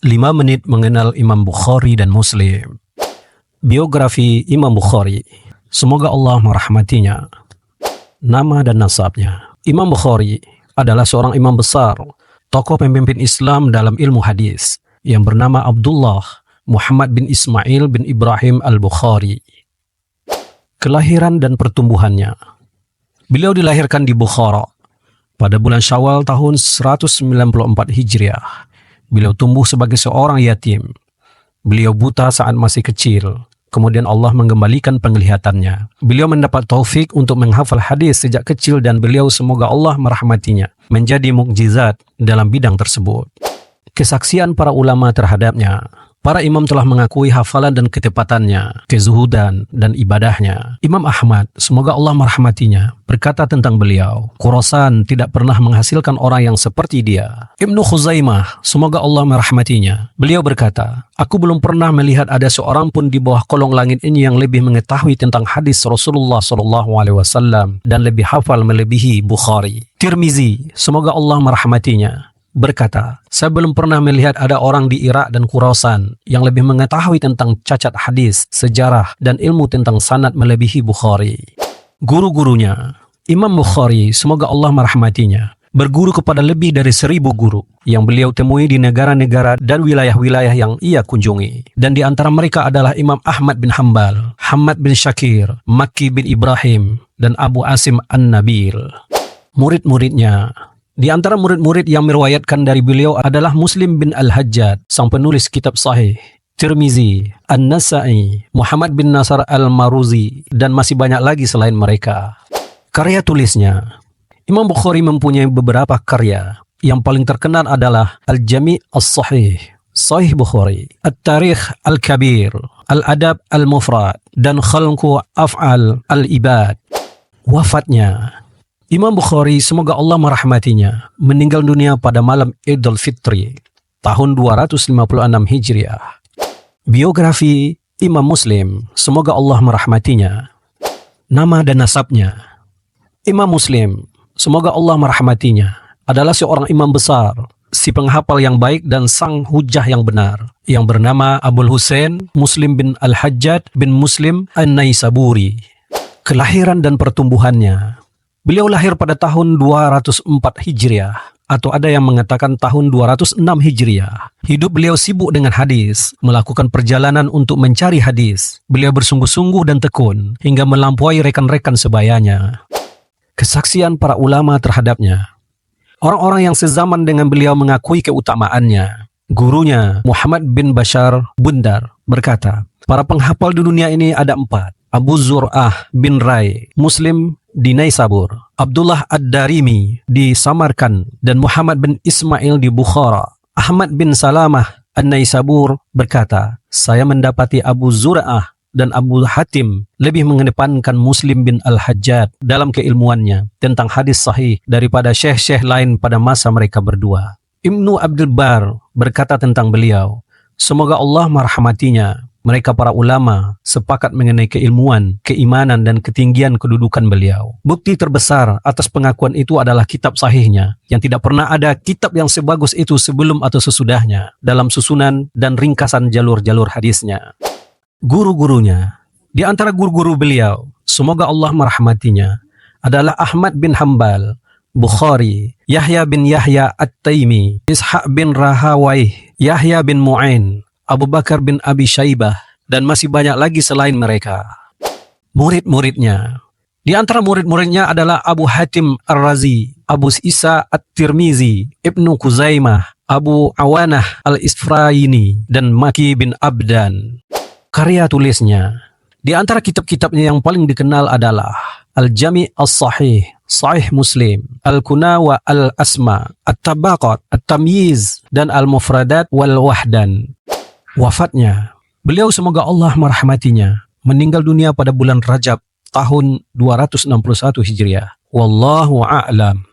5 menit mengenal Imam Bukhari dan Muslim. Biografi Imam Bukhari. Semoga Allah merahmatinya. Nama dan nasabnya. Imam Bukhari adalah seorang imam besar, tokoh pemimpin Islam dalam ilmu hadis yang bernama Abdullah Muhammad bin Ismail bin Ibrahim al-Bukhari. Kelahiran dan pertumbuhannya. Beliau dilahirkan di Bukhara pada bulan Syawal tahun 194 Hijriah. Beliau tumbuh sebagai seorang yatim. Beliau buta saat masih kecil. Kemudian Allah mengembalikan penglihatannya. Beliau mendapat taufik untuk menghafal hadis sejak kecil dan beliau, semoga Allah merahmatinya, menjadi mukjizat dalam bidang tersebut. Kesaksian para ulama terhadapnya. Para imam telah mengakui hafalan dan ketepatannya, kezuhudan dan ibadahnya. Imam Ahmad, semoga Allah merahmatinya, berkata tentang beliau, Khurasan tidak pernah menghasilkan orang yang seperti dia. Ibnu Khuzaimah, semoga Allah merahmatinya, beliau berkata, aku belum pernah melihat ada seorang pun di bawah kolong langit ini yang lebih mengetahui tentang hadis Rasulullah SAW dan lebih hafal melebihi Bukhari. Tirmizi, semoga Allah merahmatinya, berkata, saya belum pernah melihat ada orang di Irak dan Khurasan yang lebih mengetahui tentang cacat hadis, sejarah, dan ilmu tentang sanad melebihi Bukhari. Guru-gurunya. Imam Bukhari, semoga Allah merahmatinya, berguru kepada lebih dari 1000 guru yang beliau temui di negara-negara dan wilayah-wilayah yang ia kunjungi. Dan di antara mereka adalah Imam Ahmad bin Hanbal, Hamad bin Syakir, Makki bin Ibrahim, dan Abu Asim An-Nabil. Murid-muridnya. Di antara murid-murid yang meriwayatkan dari beliau adalah Muslim bin Al-Hajjaj, sang penulis kitab Sahih, Tirmizi, An-Nasa'i, Muhammad bin Nasr Al-Maruzi, dan masih banyak lagi selain mereka. Karya tulisnya. Imam Bukhari mempunyai beberapa karya. Yang paling terkenal adalah Al-Jami' As-Sahih, Sahih Bukhari, At-Tarikh Al-Kabir, Al-Adab Al-Mufrad, dan Khalqu Af'al Al-Ibad. Wafatnya. Imam Bukhari, semoga Allah merahmatinya, meninggal dunia pada malam Idul Fitri, tahun 256 Hijriah. Biografi Imam Muslim, semoga Allah merahmatinya. Nama dan nasabnya. Imam Muslim, semoga Allah merahmatinya, adalah seorang imam besar, si penghafal yang baik dan sang hujah yang benar, yang bernama Abul Husain Muslim bin Al-Hajjaj bin Muslim An-Naisaburi. Kelahiran dan pertumbuhannya. Beliau lahir pada tahun 204 Hijriah, atau ada yang mengatakan tahun 206 Hijriah. Hidup beliau sibuk dengan hadis, melakukan perjalanan untuk mencari hadis. Beliau bersungguh-sungguh dan tekun, hingga melampaui rekan-rekan sebayanya. Kesaksian para ulama terhadapnya. Orang-orang yang sezaman dengan beliau mengakui keutamaannya. Gurunya, Muhammad bin Bashar Bundar, berkata, para penghafal di dunia ini ada 4. Abu Zur'ah bin Rai, Muslim di Naisabur, Abdullah Ad-Darimi di Samarkand, dan Muhammad bin Ismail di Bukhara. Ahmad bin Salamah An-Naisabur berkata, saya mendapati Abu Zur'ah dan Abu Hatim lebih mengedepankan Muslim bin Al-Hajjaj dalam keilmuannya tentang hadis sahih daripada syekh-syekh lain pada masa mereka berdua. Ibnu Abdul Bar berkata tentang beliau, semoga Allah merahmatinya, mereka para ulama sepakat mengenai keilmuan, keimanan, dan ketinggian kedudukan beliau. Bukti terbesar atas pengakuan itu adalah kitab sahihnya, yang tidak pernah ada kitab yang sebagus itu sebelum atau sesudahnya, dalam susunan dan ringkasan jalur-jalur hadisnya. Guru-gurunya. Di antara guru-guru beliau, semoga Allah merahmatinya, adalah Ahmad bin Hanbal, Bukhari, Yahya bin Yahya At-Taimi, Ishaq bin Rahawayh, Yahya bin Mu'ain, Abu Bakar bin Abi Syaibah, dan masih banyak lagi selain mereka. Murid-muridnya. Di antara murid-muridnya adalah Abu Hatim Ar-Razi, Abu Isa At-Tirmizi, Ibnu Khuzaimah, Abu Awanah Al-Isfraini, dan Maki bin Abdan. Karya tulisnya. Di antara kitab-kitabnya yang paling dikenal adalah Al-Jami' As-Sahih, Sahih Muslim, Al-Kuna wa Al-Asma, At-Tabaqat, At-Tamyiz, dan Al-Mufradat wal-Wahdan. Wafatnya. Beliau, semoga Allah merahmatinya, meninggal dunia pada bulan Rajab tahun 261 Hijriah. Wallahu a'lam.